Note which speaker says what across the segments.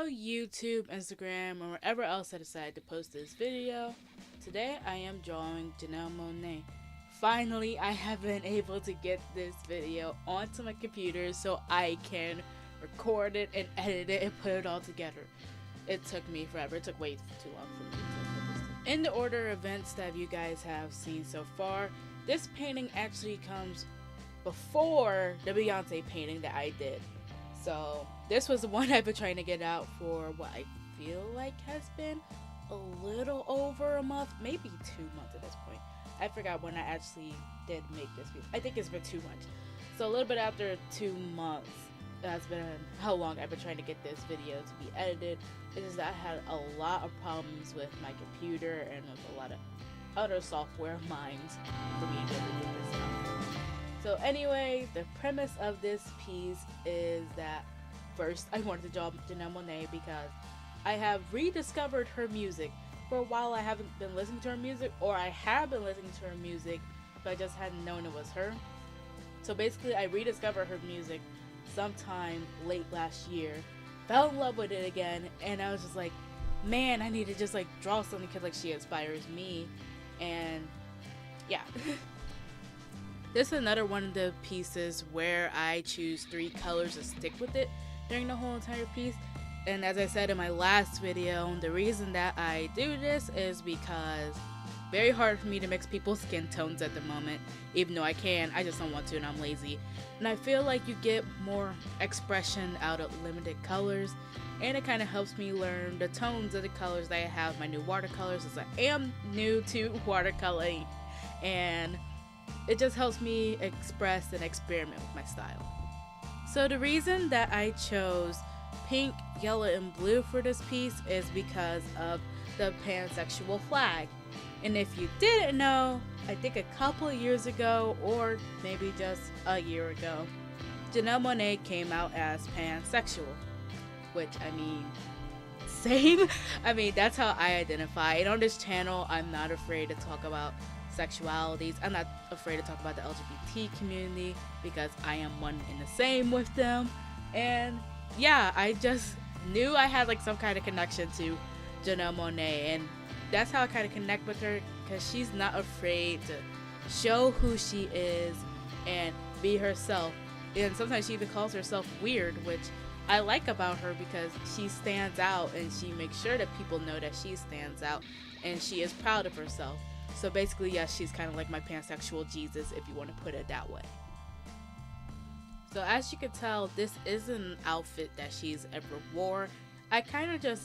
Speaker 1: YouTube, Instagram, or wherever else I decided to post this video. Today I am drawing Janelle Monae. Finally, I have been able to get this video onto my computer so I can record it and edit it and put it all together. It took me forever. It took way too long for me to put this together. In the order of events that you guys have seen so far, this painting actually comes before the Beyonce painting that I did. So this was the one I've been trying to get out for what I feel like has been a little over a month, maybe 2 months at this point. I forgot when I actually did make this video. I think it's been 2 months. So a little bit after 2 months, that's been how long I've been trying to get this video to be edited. It's just that I had a lot of problems with my computer and with a lot of other software minds for me to be able to get this out. So anyway, the premise of this piece is that first I wanted to draw Janelle Monae because I have rediscovered her music. For a while I haven't been listening to her music, or I have been listening to her music, but I just hadn't known it was her. So basically I rediscovered her music sometime late last year, fell in love with it again, and I was just like, man, I need to just like draw something because like she inspires me. And yeah. This is another one of the pieces where I choose 3 colors to stick with it during the whole entire piece. And as I said in my last video, the reason that I do this is because very hard for me to mix people's skin tones at the moment. Even though I can, I just don't want to and I'm lazy. And I feel like you get more expression out of limited colors, and it kind of helps me learn the tones of the colors that I have. My new watercolors, as I am new to watercoloring, and it just helps me express and experiment with my style. So the reason that I chose pink, yellow, and blue for this piece is because of the pansexual flag. And if you didn't know, I think a couple of years ago, or maybe just a year ago, Janelle Monae came out as pansexual. Which, I mean, same. I mean, that's how I identify. And on this channel, I'm not afraid to talk about sexualities. I'm not afraid to talk about the LGBT community because I am one and the same with them. And yeah, I just knew I had like some kind of connection to Janelle Monae, and that's how I kind of connect with her, because she's not afraid to show who she is and be herself. And sometimes she even calls herself weird, which I like about her because she stands out and she makes sure that people know that she stands out and she is proud of herself. So basically, yes, she's kind of like my pansexual Jesus, if you want to put it that way. So as you can tell, this isn't an outfit that she's ever wore. I kind of just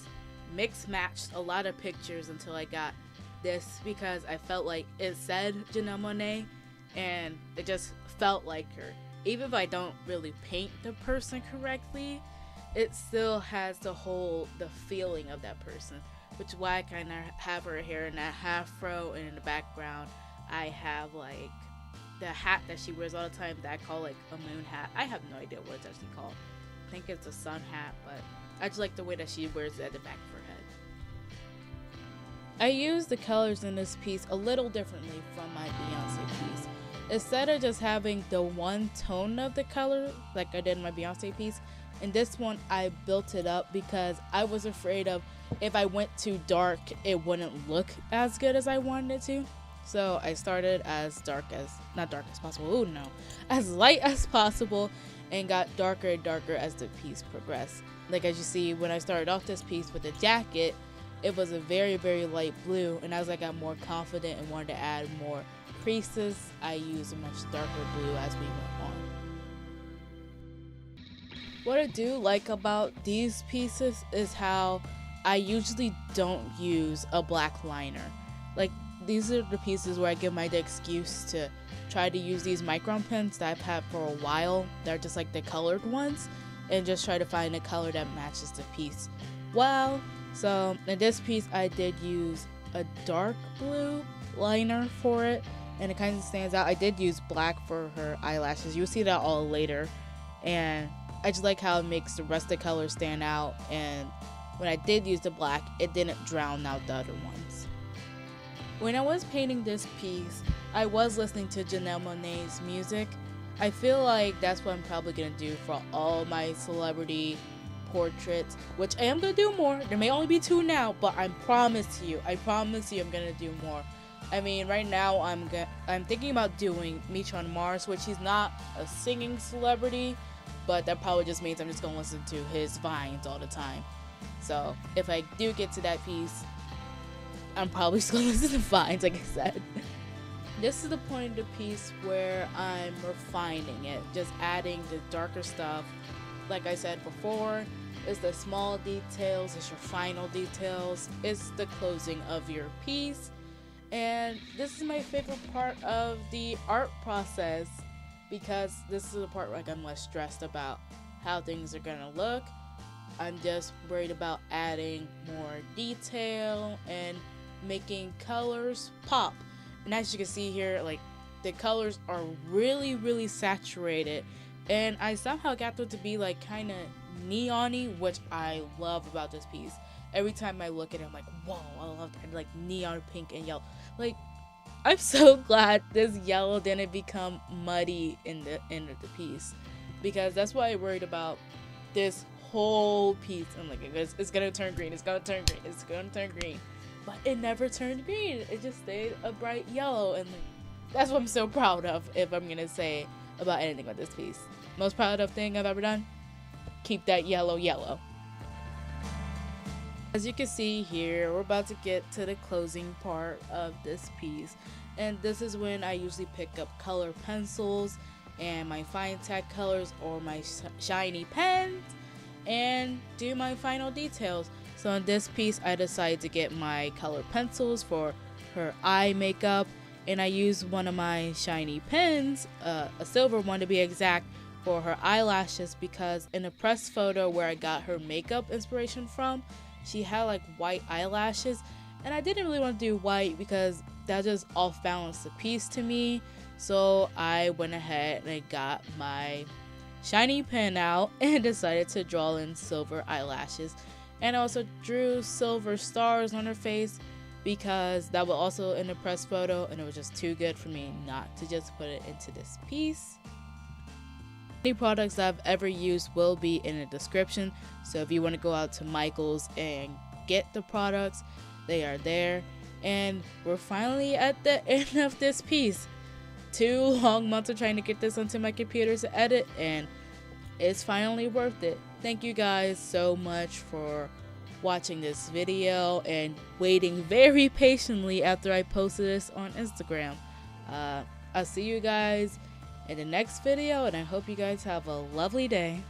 Speaker 1: mix-matched a lot of pictures until I got this because I felt like it said Janelle Monae and it just felt like her. Even if I don't really paint the person correctly, it still has the feeling of that person. Which is why I kind of have her hair in that afro, and in the background I have like the hat that she wears all the time that I call like a moon hat. I have no idea what it's actually called. I think it's a sun hat, but I just like the way that she wears it at the back of her head. I use the colors in this piece a little differently from my Beyonce piece. Instead of just having the one tone of the color like I did in my Beyonce piece, in this one I built it up because I was afraid of if I went too dark it wouldn't look as good as I wanted it to. So I started as not dark as possible, oh no, as light as possible, and got darker and darker as the piece progressed. Like as you see, when I started off this piece with the jacket, it was a very, very light blue, and as I got more confident and wanted to add more creases, I used a much darker blue as we went on. What I do like about these pieces is how I usually don't use a black liner. Like, these are the pieces where I give my excuse to try to use these Micron pens that I've had for a while. They're just like the colored ones, and just try to find a color that matches the piece well. So in this piece I did use a dark blue liner for it, and it kind of stands out. I did use black for her eyelashes. You'll see that all later, and I just like how it makes the rest of the colors stand out, and when I did use the black, it didn't drown out the other ones. When I was painting this piece, I was listening to Janelle Monae's music. I feel like that's what I'm probably going to do for all my celebrity portraits, which I am gonna do more. There may only be 2 now, but I promise you I'm gonna do more. I mean, right now I'm thinking about doing Micron Mars, which he's not a singing celebrity, but that probably just means I'm just gonna listen to his vines all the time. So if I do get to that piece, I'm probably just gonna listen to vines, like I said. This is the point of the piece where I'm refining it, just adding the darker stuff. Like I said before, it's the small details, it's your final details, it's the closing of your piece. And this is my favorite part of the art process, because this is the part where I'm less stressed about how things are gonna look. I'm just worried about adding more detail and making colors pop. And as you can see here, like, the colors are really saturated, and I somehow got them to be like kind of neon-y, which I love about this piece. Every time I look at it, I'm like, whoa, I love that, like neon pink and yellow. Like, I'm so glad this yellow didn't become muddy in the end of the piece, because that's why I worried about this whole piece. I'm like, it's gonna turn green, it's gonna turn green, it's gonna turn green. But it never turned green. It just stayed a bright yellow, and like, that's what I'm so proud of, if I'm gonna say about anything with this piece. Most proud of thing I've ever done? Keep that yellow. As you can see here, we're about to get to the closing part of this piece, and this is when I usually pick up color pencils and my fine tag colors or my shiny pens and do my final details. So in this piece, I decided to get my colored pencils for her eye makeup, and I used one of my shiny pens, a silver one to be exact, for her eyelashes, because in a press photo where I got her makeup inspiration from, she had like white eyelashes, and I didn't really want to do white because that just off balanced the piece to me. So I went ahead and I got my shiny pen out and decided to draw in silver eyelashes. And I also drew silver stars on her face because that was also in the press photo, and it was just too good for me not to just put it into this piece. Any products that I've ever used will be in the description, so if you want to go out to Michael's and get the products, they are there. And we're finally at the end of this piece. 2 long months of trying to get this onto my computer to edit, and it's finally worth it. Thank you guys so much for watching this video and waiting very patiently after I posted this on Instagram. I'll see you guys in the next video, and I hope you guys have a lovely day.